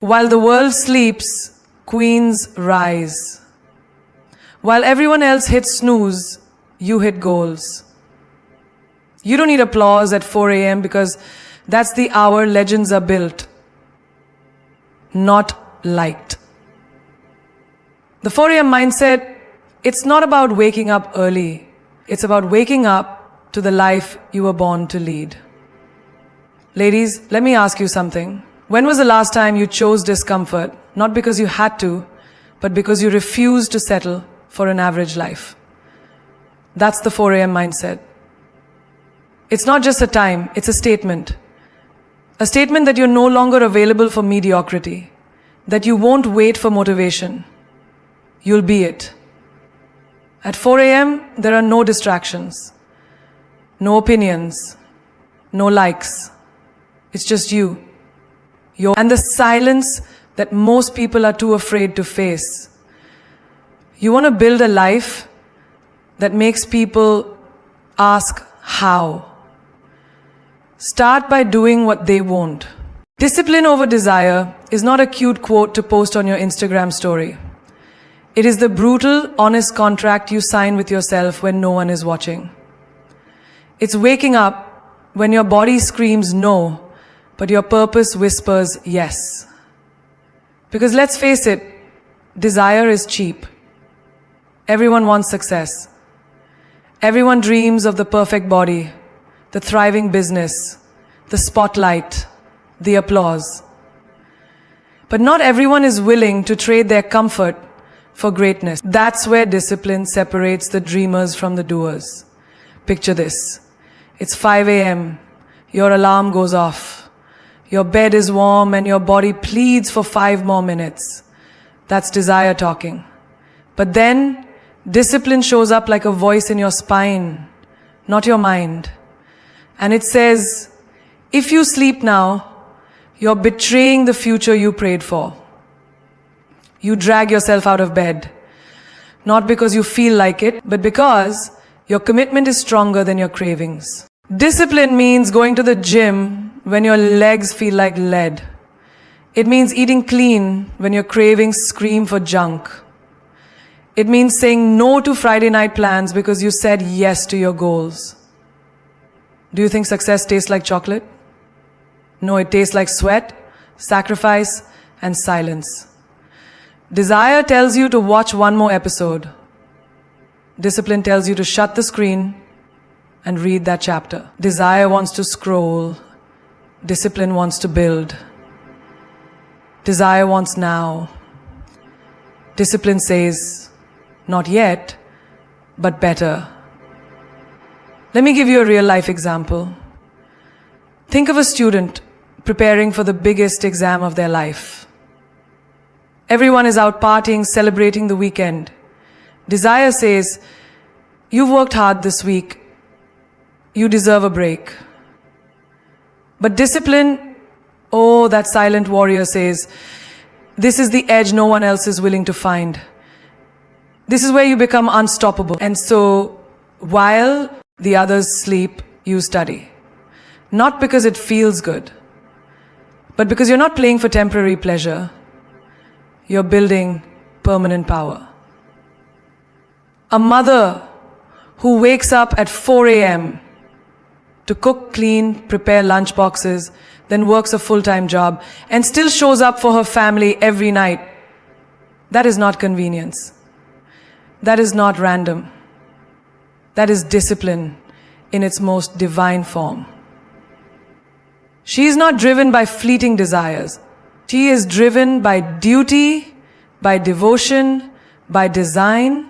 While the world sleeps, queens rise. While everyone else hits snooze, you hit goals. You don't need applause at 4 a.m. because that's the hour legends are built, not liked. The 4 a.m. mindset, it's not about waking up early. It's about waking up to the life you were born to lead. Ladies, let me ask you something. When was the last time you chose discomfort, not because you had to, but because you refused to settle for an average life? That's the 4 a.m. mindset. It's not just a time, it's a statement. A statement that you're no longer available for mediocrity, that you won't wait for motivation. You'll be it. At 4 a.m., there are no distractions, no opinions, no likes. It's just you. And the silence that most people are too afraid to face. You want to build a life that makes people ask how. Start by doing what they won't. Discipline over desire is not a cute quote to post on your Instagram story. It is the brutal, honest contract you sign with yourself when no one is watching. It's waking up when your body screams no, but your purpose whispers yes. Because let's face it, desire is cheap. Everyone wants success. Everyone dreams of the perfect body, the thriving business, the spotlight, the applause. But not everyone is willing to trade their comfort for greatness. That's where discipline separates the dreamers from the doers. Picture this. It's 5 a.m. Your alarm goes off. Your bed is warm and your body pleads for 5 more minutes. That's desire talking. But then, discipline shows up like a voice in your spine, not your mind. And it says, if you sleep now, you're betraying the future you prayed for. You drag yourself out of bed, not because you feel like it, but because your commitment is stronger than your cravings. Discipline means going to the gym when your legs feel like lead. It means eating clean when your cravings scream for junk. It means saying no to Friday night plans because you said yes to your goals. Do you think success tastes like chocolate? No, it tastes like sweat, sacrifice, and silence. Desire tells you to watch one more episode. Discipline tells you to shut the screen and read that chapter. Desire wants to scroll. Discipline wants to build. Desire wants now. Discipline says, not yet, but better. Let me give you a real life example. Think of a student preparing for the biggest exam of their life. Everyone is out partying, celebrating the weekend. Desire says, you've worked hard this week. You deserve a break. But discipline, oh, that silent warrior says, this is the edge no one else is willing to find. This is where you become unstoppable. And so, while the others sleep, you study. Not because it feels good, but because you're not playing for temporary pleasure. You're building permanent power. A mother who wakes up at 4 a.m. to cook, clean, prepare lunch boxes, then works a full-time job, and still shows up for her family every night. That is not convenience. That is not random. That is discipline in its most divine form. She is not driven by fleeting desires. She is driven by duty, by devotion, by design.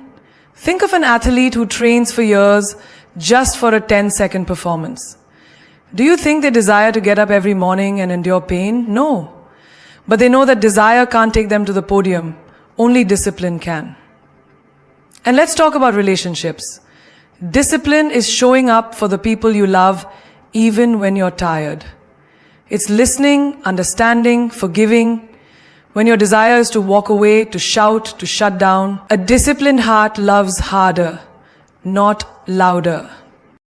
Think of an athlete who trains for years just for a 10-second performance. Do you think they desire to get up every morning and endure pain? No. But they know that desire can't take them to the podium. Only discipline can. And let's talk about relationships. Discipline is showing up for the people you love even when you're tired. It's listening, understanding, forgiving. When your desire is to walk away, to shout, to shut down. A disciplined heart loves harder, not louder.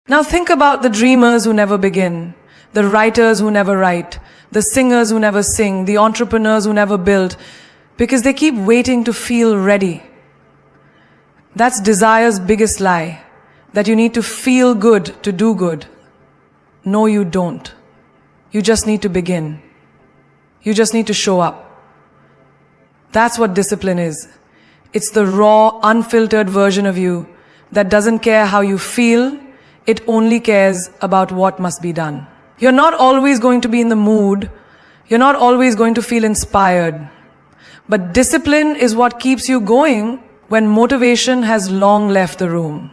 Now think about the dreamers who never begin, the writers who never write, the singers who never sing, the entrepreneurs who never build, because they keep waiting to feel ready. That's desire's biggest lie, that you need to feel good to do good. No, you don't. You just need to begin. You just need to show up. That's what discipline is. It's the raw, unfiltered version of you that doesn't care how you feel, it only cares about what must be done. You're not always going to be in the mood, you're not always going to feel inspired. But discipline is what keeps you going when motivation has long left the room.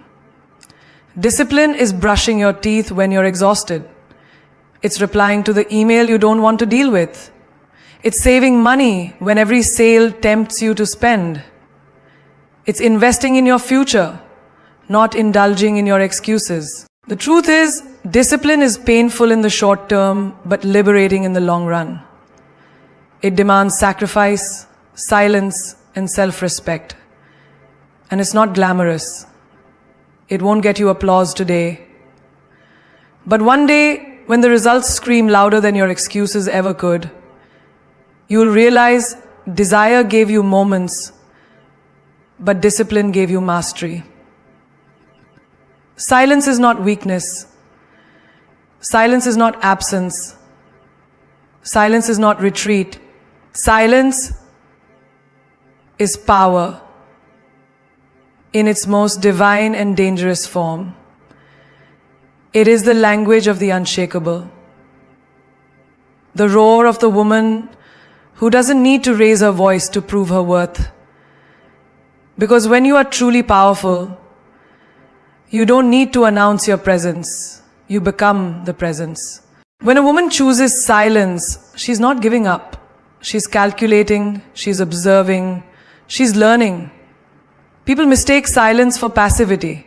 Discipline is brushing your teeth when you're exhausted. It's replying to the email you don't want to deal with. It's saving money when every sale tempts you to spend. It's investing in your future, not indulging in your excuses. The truth is, discipline is painful in the short term, but liberating in the long run. It demands sacrifice, silence, and self-respect. And it's not glamorous. It won't get you applause today. But one day, when the results scream louder than your excuses ever could, you'll realize desire gave you moments, but discipline gave you mastery. Silence is not weakness. Silence is not absence. Silence is not retreat. Silence is power in its most divine and dangerous form. It is the language of the unshakable. The roar of the woman who doesn't need to raise her voice to prove her worth. Because when you are truly powerful, you don't need to announce your presence. You become the presence. When a woman chooses silence, she's not giving up. She's calculating, she's observing, she's learning. People mistake silence for passivity,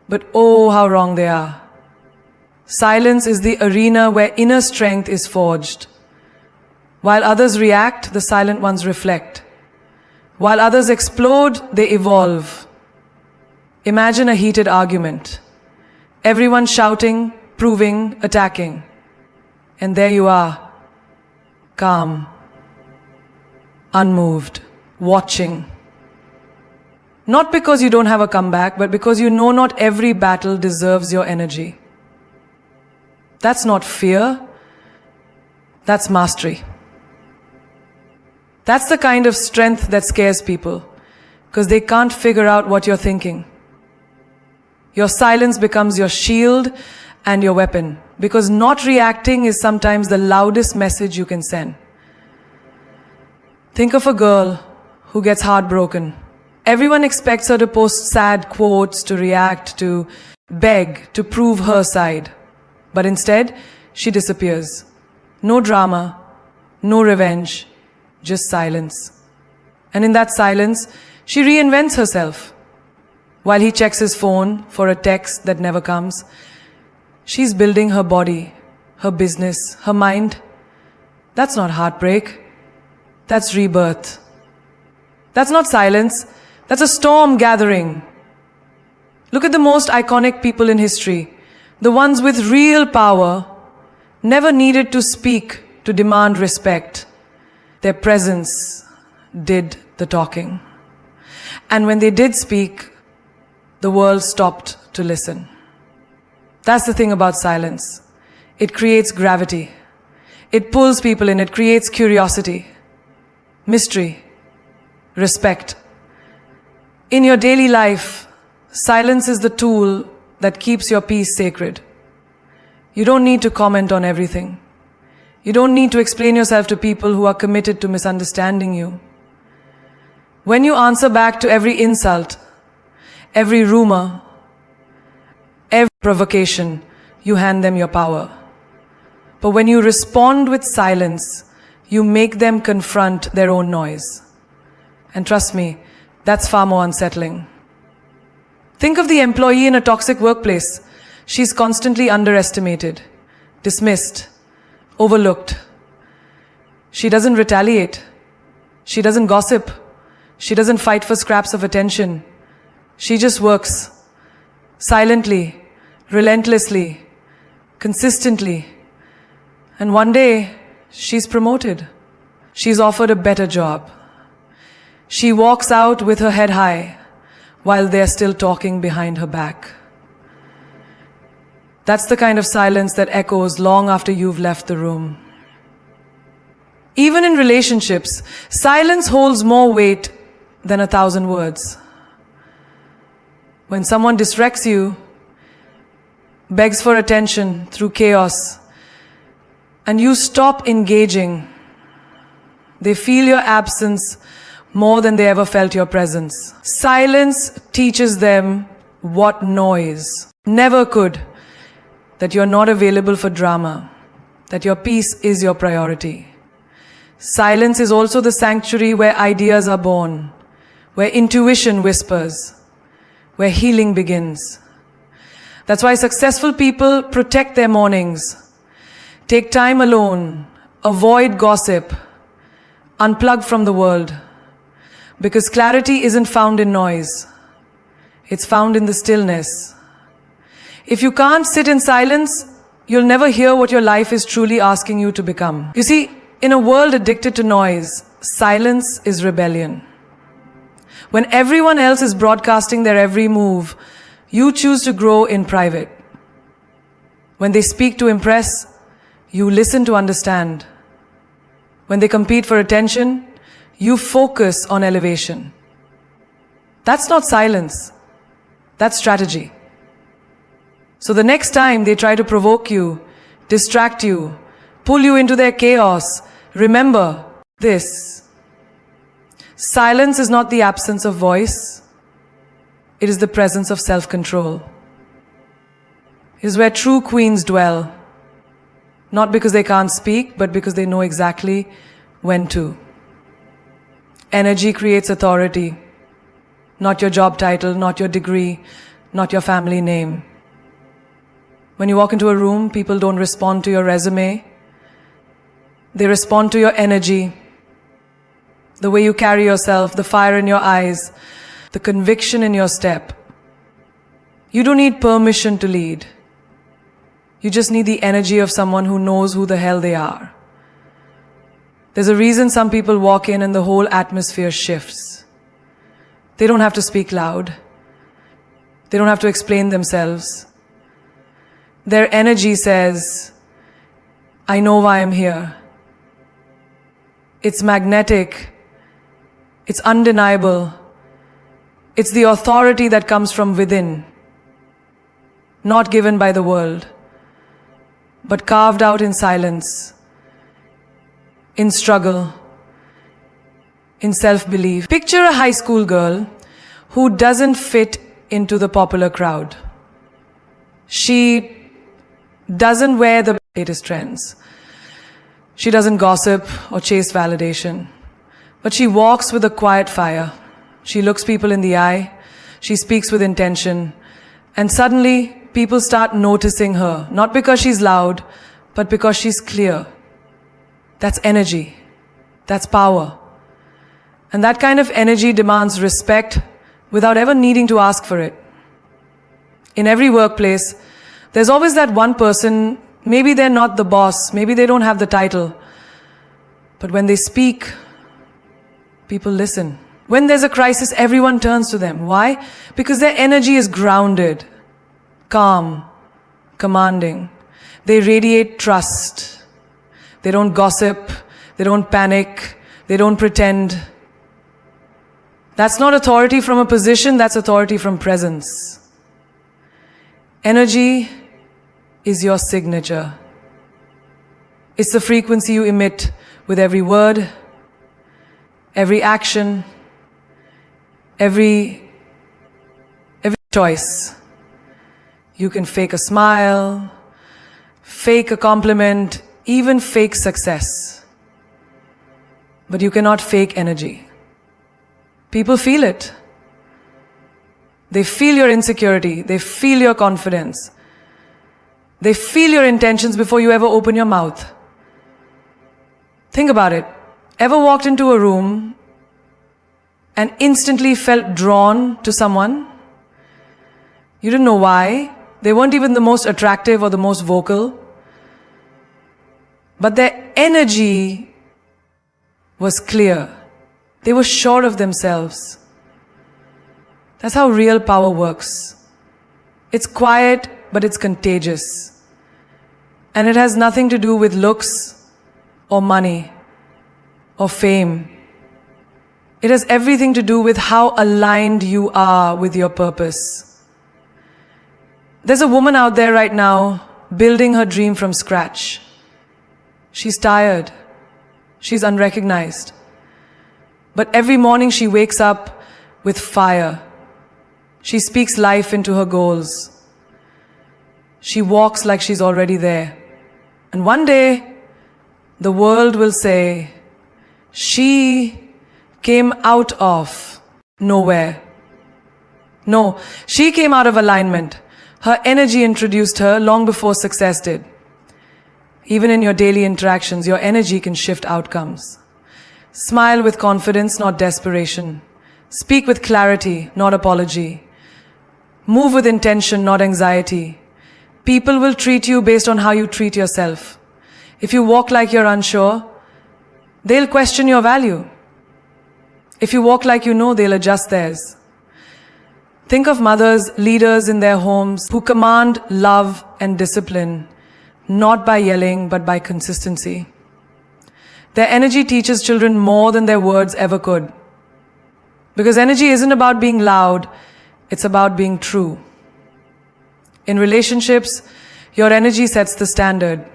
but oh, how wrong they are. Silence is the arena where inner strength is forged. While others react, the silent ones reflect. While others explode, they evolve. Imagine a heated argument. Everyone shouting, proving, attacking. And there you are, calm, unmoved, watching. Not because you don't have a comeback, but because you know not every battle deserves your energy. That's not fear, that's mastery. That's the kind of strength that scares people, because they can't figure out what you're thinking. Your silence becomes your shield and your weapon, because not reacting is sometimes the loudest message you can send. Think of a girl who gets heartbroken. Everyone expects her to post sad quotes, to react, to beg, to prove her side. But instead, she disappears. No drama, no revenge, just silence. And in that silence, she reinvents herself. While he checks his phone for a text that never comes, she's building her body, her business, her mind. That's not heartbreak. That's rebirth. That's not silence. That's a storm gathering. Look at the most iconic people in history. The ones with real power never needed to speak to demand respect. Their presence did the talking. And when they did speak, the world stopped to listen. That's the thing about silence. It creates gravity. It pulls people in. It creates curiosity, mystery, respect. In your daily life, silence is the tool that keeps your peace sacred. You don't need to comment on everything. You don't need to explain yourself to people who are committed to misunderstanding you. When you answer back to every insult, every rumor, every provocation, you hand them your power. But when you respond with silence, you make them confront their own noise. And trust me, that's far more unsettling. Think of the employee in a toxic workplace. She's constantly underestimated, dismissed, overlooked. She doesn't retaliate. She doesn't gossip. She doesn't fight for scraps of attention. She just works silently, relentlessly, consistently. And one day, She's promoted. She's offered a better job. She walks out with her head high while they're still talking behind her back. That's the kind of silence that echoes long after you've left the room. Even in relationships, silence holds more weight than 1,000 words. When someone distracts you, begs for attention through chaos, and you stop engaging, they feel your absence more than they ever felt your presence. Silence teaches them what noise never could, that you're not available for drama, that your peace is your priority. Silence is also the sanctuary where ideas are born, where intuition whispers, where healing begins. That's why successful people protect their mornings, take time alone, avoid gossip, unplug from the world. Because clarity isn't found in noise. It's found in the stillness. If you can't sit in silence, you'll never hear what your life is truly asking you to become. You see, in a world addicted to noise, silence is rebellion. When everyone else is broadcasting their every move, you choose to grow in private. When they speak to impress, you listen to understand. When they compete for attention, you focus on elevation. That's not silence. That's strategy. So the next time they try to provoke you, distract you, pull you into their chaos, remember this. Silence is not the absence of voice. It is the presence of self-control. It is where true queens dwell. Not because they can't speak, but because they know exactly when to. Energy creates authority. Not your job title, not your degree, not your family name. When you walk into a room, people don't respond to your resume. They respond to your energy, the way you carry yourself, the fire in your eyes, the conviction in your step. You don't need permission to lead. You just need the energy of someone who knows who the hell they are. There's a reason some people walk in and the whole atmosphere shifts. They don't have to speak loud. They don't have to explain themselves. Their energy says, I know why I'm here. It's magnetic. It's undeniable. It's the authority that comes from within, not given by the world, but carved out in silence, in struggle, in self-belief. Picture a high school girl who doesn't fit into the popular crowd. She doesn't wear the latest trends. She doesn't gossip or chase validation. But she walks with a quiet fire. She looks people in the eye. She speaks with intention. And suddenly, people start noticing her. Not because she's loud, but because she's clear. That's energy. That's power. And that kind of energy demands respect without ever needing to ask for it. In every workplace, there's always that one person, maybe they're not the boss, maybe they don't have the title, but when they speak, people listen. When there's a crisis, everyone turns to them. Why? Because their energy is grounded, calm, commanding. They radiate trust. They don't gossip, they don't panic, they don't pretend. That's not authority from a position, that's authority from presence. Energy is your signature. It's the frequency you emit with every word, every action, every choice. You can fake a smile, fake a compliment, even fake success. But you cannot fake energy. People feel it. They feel your insecurity. They feel your confidence. They feel your intentions before you ever open your mouth. Think about it. Ever walked into a room and instantly felt drawn to someone? You didn't know why. They weren't even the most attractive or the most vocal. But their energy was clear. They were sure of themselves. That's how real power works. It's quiet, but it's contagious. And it has nothing to do with looks or money or fame. It has everything to do with how aligned you are with your purpose. There's a woman out there right now building her dream from scratch. She's tired. She's unrecognized. But every morning she wakes up with fire. She speaks life into her goals. She walks like she's already there. And one day, the world will say, she came out of nowhere. No, she came out of alignment. Her energy introduced her long before success did. Even in your daily interactions, your energy can shift outcomes. Smile with confidence, not desperation. Speak with clarity, not apology. Move with intention, not anxiety. People will treat you based on how you treat yourself. If you walk like you're unsure, they'll question your value. If you walk like you know, they'll adjust theirs. Think of mothers, leaders in their homes who command love and discipline, not by yelling, but by consistency. Their energy teaches children more than their words ever could. Because energy isn't about being loud, it's about being true. In relationships, your energy sets the standard.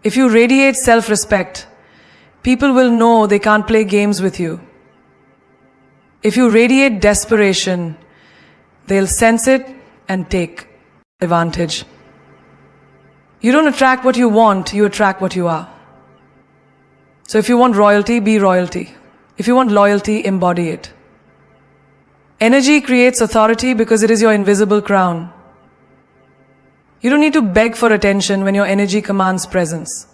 If you radiate self-respect, people will know they can't play games with you. If you radiate desperation, they'll sense it and take advantage. You don't attract what you want, you attract what you are. So if you want royalty, be royalty. If you want loyalty, embody it. Energy creates authority because it is your invisible crown. You don't need to beg for attention when your energy commands presence.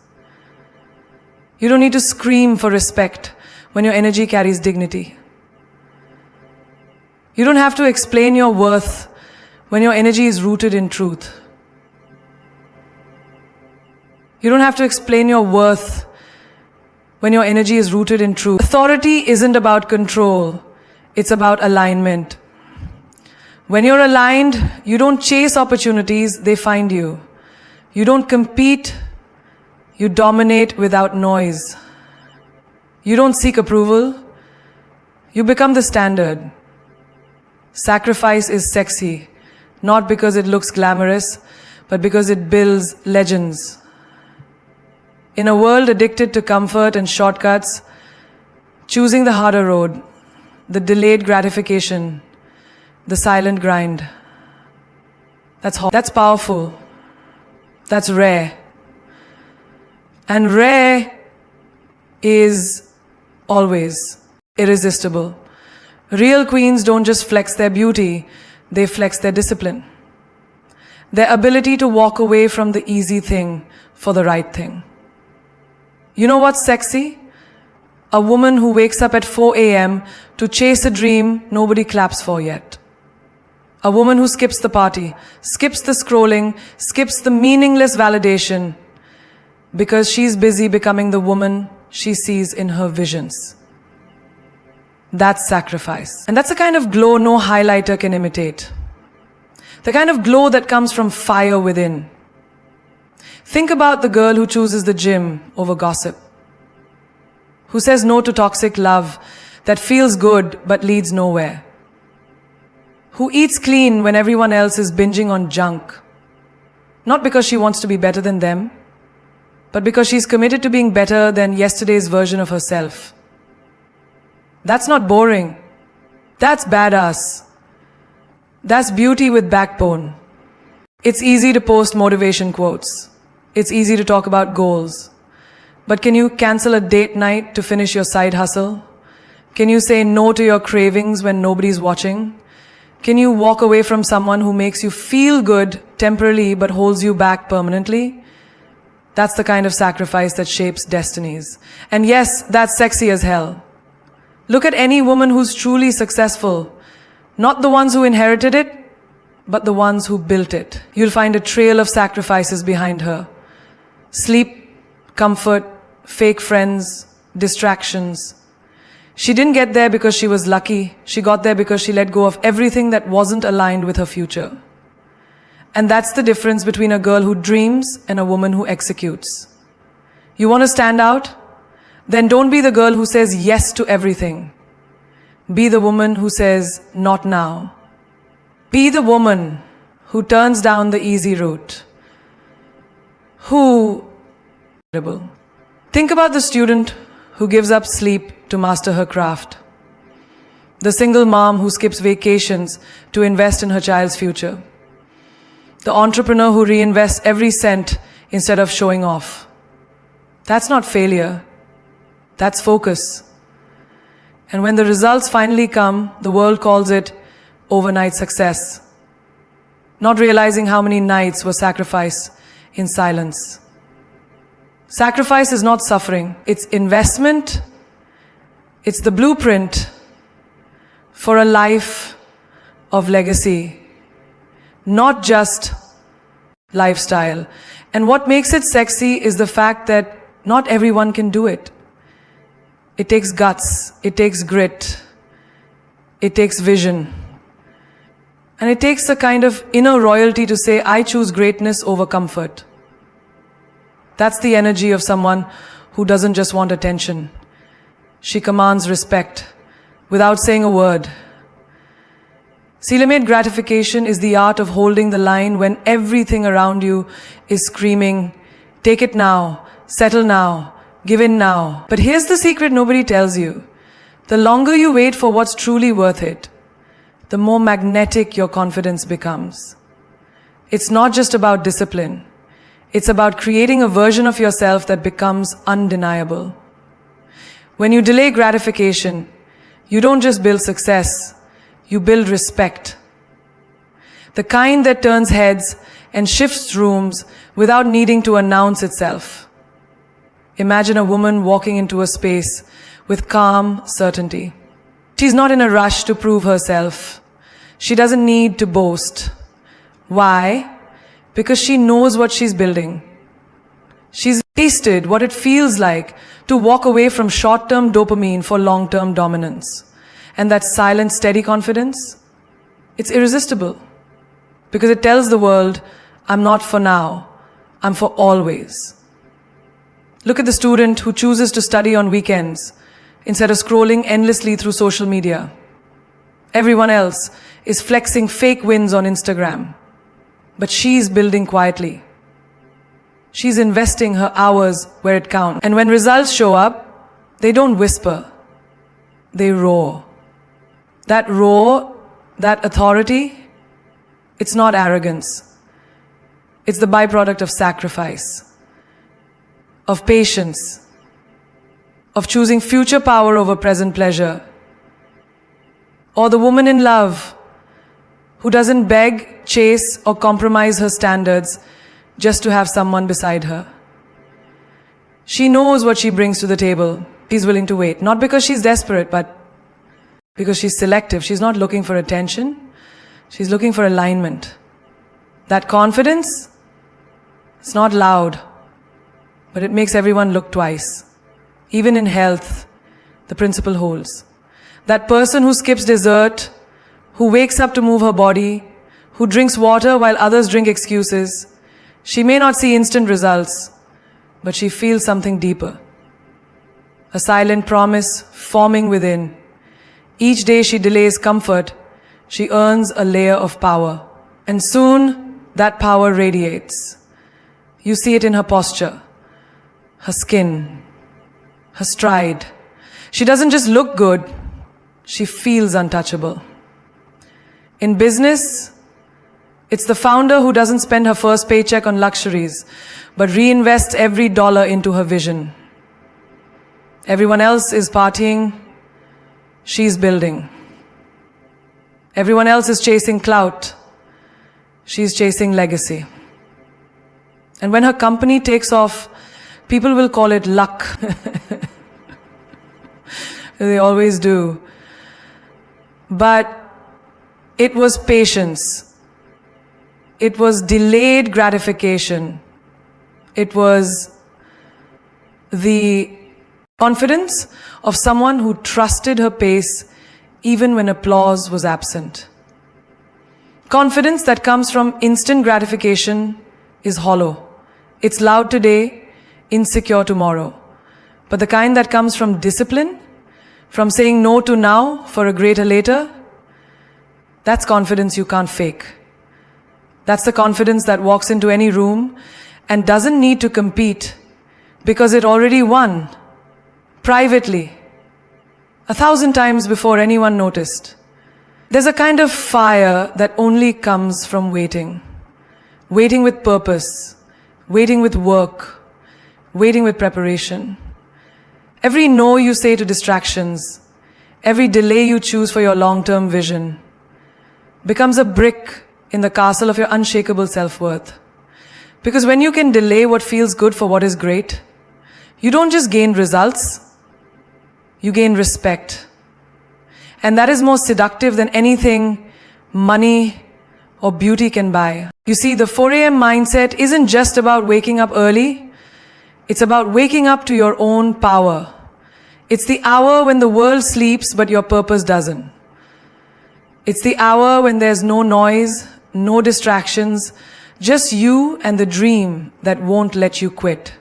You don't need to scream for respect when your energy carries dignity. You don't have to explain your worth when your energy is rooted in truth. You don't have to explain your worth when your energy is rooted in truth. Authority isn't about control, it's about alignment. When you're aligned, you don't chase opportunities, they find you. You don't compete, you dominate without noise. You don't seek approval, you become the standard. Sacrifice is sexy, not because it looks glamorous, but because it builds legends. In a world addicted to comfort and shortcuts, choosing the harder road, the delayed gratification, the silent grind, that's powerful. That's rare. And rare is always irresistible. Real queens don't just flex their beauty, they flex their discipline. Their ability to walk away from the easy thing for the right thing. You know what's sexy? A woman who wakes up at 4 a.m. to chase a dream nobody claps for yet. A woman who skips the party, skips the scrolling, skips the meaningless validation because she's busy becoming the woman she sees in her visions. That's sacrifice. And that's the kind of glow no highlighter can imitate. The kind of glow that comes from fire within. Think about the girl who chooses the gym over gossip. Who says no to toxic love that feels good but leads nowhere. Who eats clean when everyone else is binging on junk. Not because she wants to be better than them, but because she's committed to being better than yesterday's version of herself. That's not boring. That's badass. That's beauty with backbone. It's easy to post motivation quotes. It's easy to talk about goals. But can you cancel a date night to finish your side hustle? Can you say no to your cravings when nobody's watching? Can you walk away from someone who makes you feel good temporarily but holds you back permanently? That's the kind of sacrifice that shapes destinies. And yes, that's sexy as hell. Look at any woman who's truly successful. Not the ones who inherited it, but the ones who built it. You'll find a trail of sacrifices behind her. Sleep comfort, fake friends, distractions. She didn't get there because she was lucky. She got there because she let go of everything that wasn't aligned with her future. And that's the difference between a girl who dreams and a woman who executes. You want to stand out? Then don't be the girl who says yes to everything. Be the woman who says, not now. Be the woman who turns down the easy route. Think about the student who gives up sleep to master her craft. The single mom who skips vacations to invest in her child's future. The entrepreneur who reinvests every cent instead of showing off. That's not failure. That's focus. And when the results finally come, the world calls it overnight success. Not realizing how many nights were sacrificed in silence. Sacrifice is not suffering. It's investment. It's the blueprint for a life of legacy. Not just lifestyle. And what makes it sexy is the fact that not everyone can do it. It takes guts, it takes grit, it takes vision. And it takes a kind of inner royalty to say, I choose greatness over comfort. That's the energy of someone who doesn't just want attention. She commands respect without saying a word. Sealemate gratification is the art of holding the line when everything around you is screaming, take it now, settle now, give in now. But here's the secret nobody tells you. The longer you wait for what's truly worth it, the more magnetic your confidence becomes. It's not just about discipline. It's about creating a version of yourself that becomes undeniable. When you delay gratification, you don't just build success, you build respect. The kind that turns heads and shifts rooms without needing to announce itself. Imagine a woman walking into a space with calm certainty. She's not in a rush to prove herself. She doesn't need to boast. Why? Because she knows what she's building. She's tasted what it feels like to walk away from short-term dopamine for long-term dominance. And that silent, steady confidence, it's irresistible. Because it tells the world, I'm not for now, I'm for always. Look at the student who chooses to study on weekends instead of scrolling endlessly through social media. Everyone else is flexing fake wins on Instagram. But she's building quietly. She's investing her hours where it counts. And when results show up, they don't whisper. They roar. That roar, that authority, it's not arrogance. It's the byproduct of sacrifice, of patience, of choosing future power over present pleasure. Or the woman in love who doesn't beg, chase, or compromise her standards just to have someone beside her. She knows what she brings to the table. She's willing to wait. Not because she's desperate, but because she's selective. She's not looking for attention. She's looking for alignment. That confidence, it's not loud, but it makes everyone look twice. Even in health, the principle holds. That person who skips dessert, who wakes up to move her body, who drinks water while others drink excuses, she may not see instant results, but she feels something deeper. A silent promise forming within. Each day she delays comfort, she earns a layer of power. And soon, that power radiates. You see it in her posture, her skin, her stride. She doesn't just look good, she feels untouchable. In business, it's the founder who doesn't spend her first paycheck on luxuries, but reinvests every dollar into her vision. Everyone else is partying, she's building. Everyone else is chasing clout, she's chasing legacy. And when her company takes off, people will call it luck. They always do. But it was patience. It was delayed gratification. It was The confidence of someone who trusted her pace even when applause was absent. Confidence that comes from instant gratification is hollow. It's loud today, insecure tomorrow. But the kind that comes from discipline, from saying no to now for a greater later, that's confidence you can't fake. That's the confidence that walks into any room and doesn't need to compete because it already won, privately, 1,000 times before anyone noticed. There's a kind of fire that only comes from waiting. Waiting with purpose, waiting with work, waiting with preparation. Every no you say to distractions, every delay you choose for your long-term vision, becomes a brick in the castle of your unshakable self-worth. Because when you can delay what feels good for what is great, you don't just gain results, you gain respect. And that is more seductive than anything money or beauty can buy. You see, the 4 a.m. mindset isn't just about waking up early, it's about waking up to your own power. It's the hour when the world sleeps but your purpose doesn't. It's the hour when there's no noise, no distractions, just you and the dream that won't let you quit.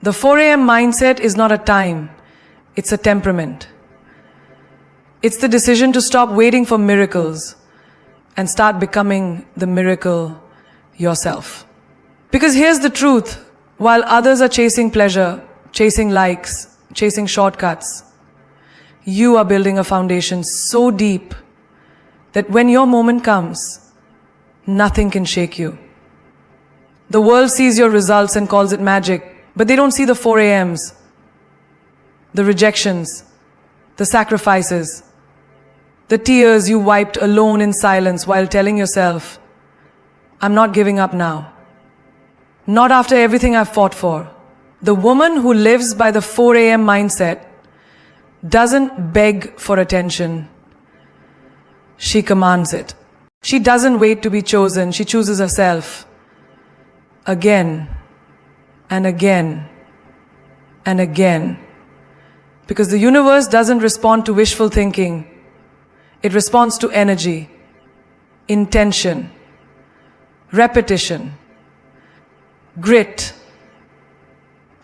The 4 a.m. mindset is not a time, it's a temperament. It's the decision to stop waiting for miracles and start becoming the miracle yourself. Because here's the truth, while others are chasing pleasure, chasing likes, chasing shortcuts, you are building a foundation so deep that when your moment comes, nothing can shake you. The world sees your results and calls it magic, but they don't see the 4 a.m.s, the rejections, the sacrifices, the tears you wiped alone in silence while telling yourself, I'm not giving up now. Not after everything I've fought for. The woman who lives by the 4 a.m. mindset doesn't beg for attention. She commands it. She doesn't wait to be chosen. She chooses herself. Again and again and again. Because the universe doesn't respond to wishful thinking. It responds to energy, intention, repetition, grit.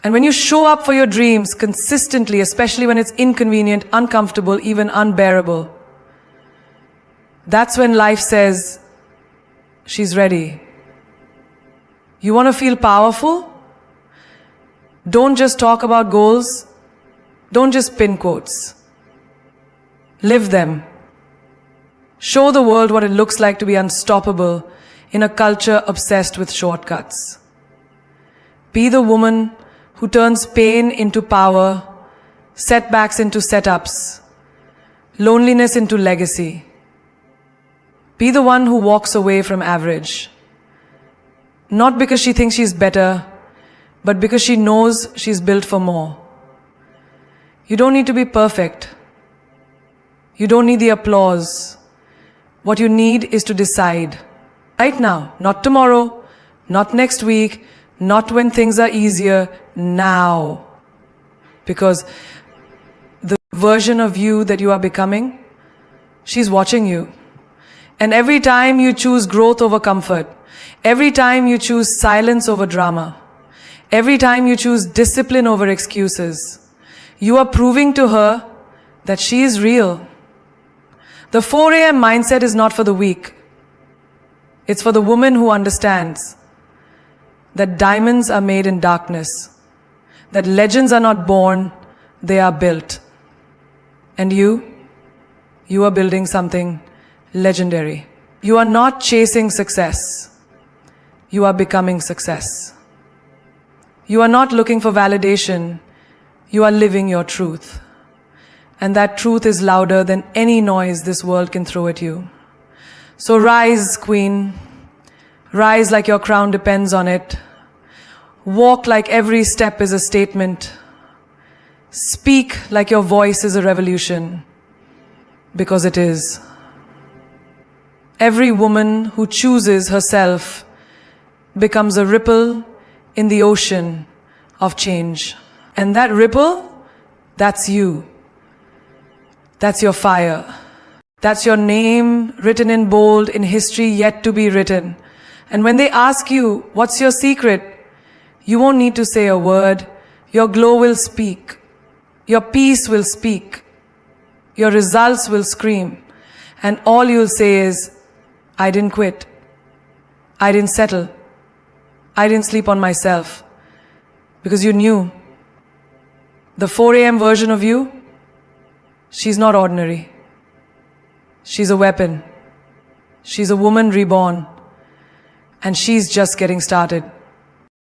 And when you show up for your dreams consistently, especially when it's inconvenient, uncomfortable, even unbearable, that's when life says, she's ready. You want to feel powerful? Don't just talk about goals. Don't just pin quotes. Live them. Show the world what it looks like to be unstoppable in a culture obsessed with shortcuts. Be the woman who turns pain into power, setbacks into setups, loneliness into legacy. Be the one who walks away from average. Not because she thinks she's better, but because she knows she's built for more. You don't need to be perfect. You don't need the applause. What you need is to decide. Right now, not tomorrow, not next week, not when things are easier, now. Because the version of you that you are becoming, she's watching you. And every time you choose growth over comfort, every time you choose silence over drama, every time you choose discipline over excuses, you are proving to her that she is real. The 4 a.m. mindset is not for the weak. It's for the woman who understands that diamonds are made in darkness, that legends are not born, they are built. And you are building something legendary. You are not chasing success. You are becoming success. You are not looking for validation. You are living your truth. And that truth is louder than any noise this world can throw at you. So rise, queen. Rise like your crown depends on it. Walk like every step is a statement. Speak like your voice is a revolution. Because it is. Every woman who chooses herself becomes a ripple in the ocean of change. And that ripple, that's you. That's your fire. That's your name written in bold in history yet to be written. And when they ask you, what's your secret? You won't need to say a word. Your glow will speak. Your peace will speak. Your results will scream. And all you'll say is, I didn't quit. I didn't settle. I didn't sleep on myself. Because you knew the 4 a.m. version of you, she's not ordinary. She's a weapon. She's a woman reborn. And she's just getting started.